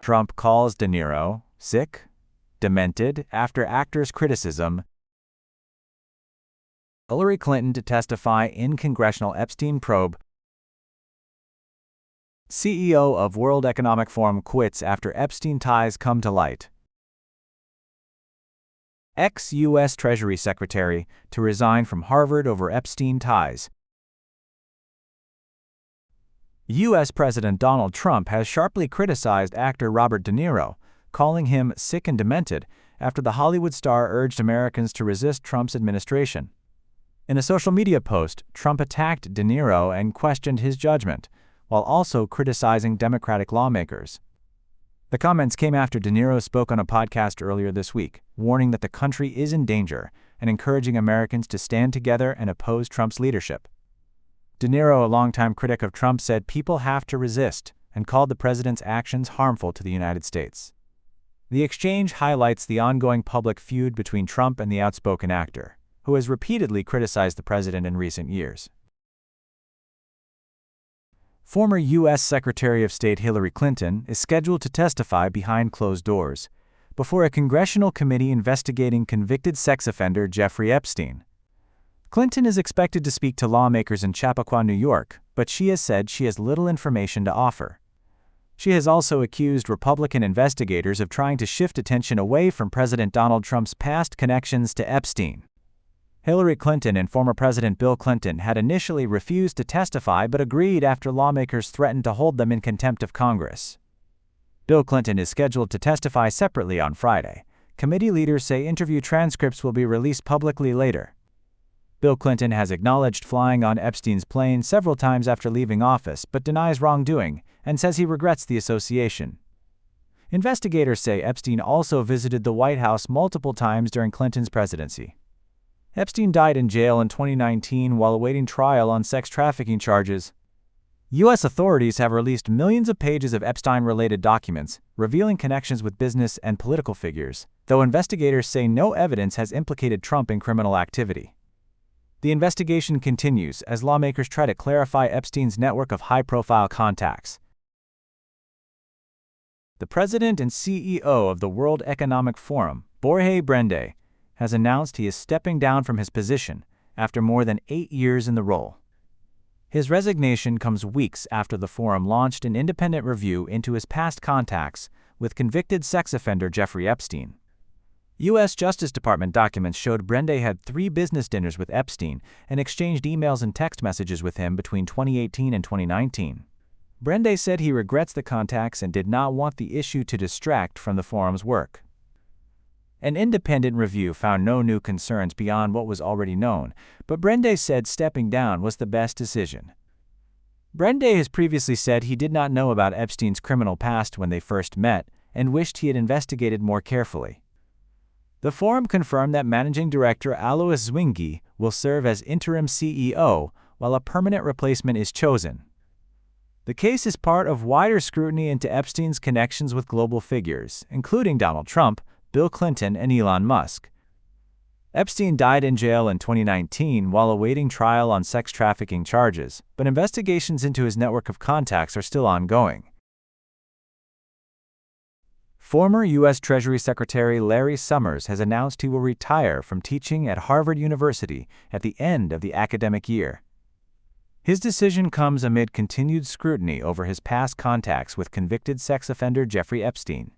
Trump calls De Niro sick, demented after actor's criticism. Hillary Clinton to testify in congressional Epstein probe. CEO of World Economic Forum quits after Epstein ties come to light. Ex-U.S. Treasury Secretary to resign from Harvard over Epstein ties. U.S. President Donald Trump has sharply criticized actor Robert De Niro, calling him sick and demented after the Hollywood star urged Americans to resist Trump's administration. In a social media post, Trump attacked De Niro and questioned his judgment, while also criticizing Democratic lawmakers. The comments came after De Niro spoke on a podcast earlier this week, warning that the country is in danger and encouraging Americans to stand together and oppose Trump's leadership. De Niro, a longtime critic of Trump, said people have to resist and called the president's actions harmful to the United States. The exchange highlights the ongoing public feud between Trump and the outspoken actor, who has repeatedly criticized the president in recent years. Former U.S. Secretary of State Hillary Clinton is scheduled to testify behind closed doors before a congressional committee investigating convicted sex offender Jeffrey Epstein. Clinton is expected to speak to lawmakers in Chappaqua, New York, but she has said she has little information to offer. She has also accused Republican investigators of trying to shift attention away from President Donald Trump's past connections to Epstein. Hillary Clinton and former President Bill Clinton had initially refused to testify but agreed after lawmakers threatened to hold them in contempt of Congress. Bill Clinton is scheduled to testify separately on Friday. Committee leaders say interview transcripts will be released publicly later. Bill Clinton has acknowledged flying on Epstein's plane several times after leaving office but denies wrongdoing and says he regrets the association. Investigators say Epstein also visited the White House multiple times during Clinton's presidency. Epstein died in jail in 2019 while awaiting trial on sex trafficking charges. U.S. authorities have released millions of pages of Epstein-related documents, revealing connections with business and political figures, though investigators say no evidence has implicated Trump in criminal activity. The investigation continues as lawmakers try to clarify Epstein's network of high-profile contacts. The president and CEO of the World Economic Forum, Jorge Brende, has announced he is stepping down from his position after more than 8 years in the role. His resignation comes weeks after the forum launched an independent review into his past contacts with convicted sex offender Jeffrey Epstein. U.S. Justice Department documents showed Brende had 3 business dinners with Epstein and exchanged emails and text messages with him between 2018 and 2019. Brende said he regrets the contacts and did not want the issue to distract from the forum's work. An independent review found no new concerns beyond what was already known, but Brende said stepping down was the best decision. Brende has previously said he did not know about Epstein's criminal past when they first met and wished he had investigated more carefully. The forum confirmed that Managing Director Alois Zwingli will serve as interim CEO while a permanent replacement is chosen. The case is part of wider scrutiny into Epstein's connections with global figures, including Donald Trump, Bill Clinton, and Elon Musk. Epstein died in jail in 2019 while awaiting trial on sex trafficking charges, but investigations into his network of contacts are still ongoing. Former U.S. Treasury Secretary Larry Summers has announced he will retire from teaching at Harvard University at the end of the academic year. His decision comes amid continued scrutiny over his past contacts with convicted sex offender Jeffrey Epstein.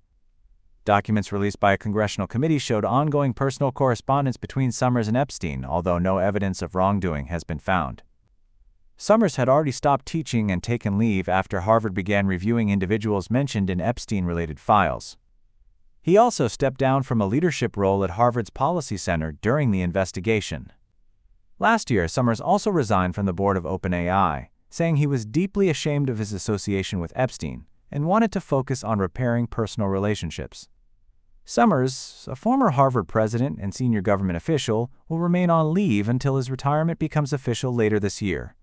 Documents released by a congressional committee showed ongoing personal correspondence between Summers and Epstein, although no evidence of wrongdoing has been found. Summers had already stopped teaching and taken leave after Harvard began reviewing individuals mentioned in Epstein-related files. He also stepped down from a leadership role at Harvard's Policy Center during the investigation. Last year, Summers also resigned from the board of OpenAI, saying he was deeply ashamed of his association with Epstein and wanted to focus on repairing personal relationships. Summers, a former Harvard president and senior government official, will remain on leave until his retirement becomes official later this year.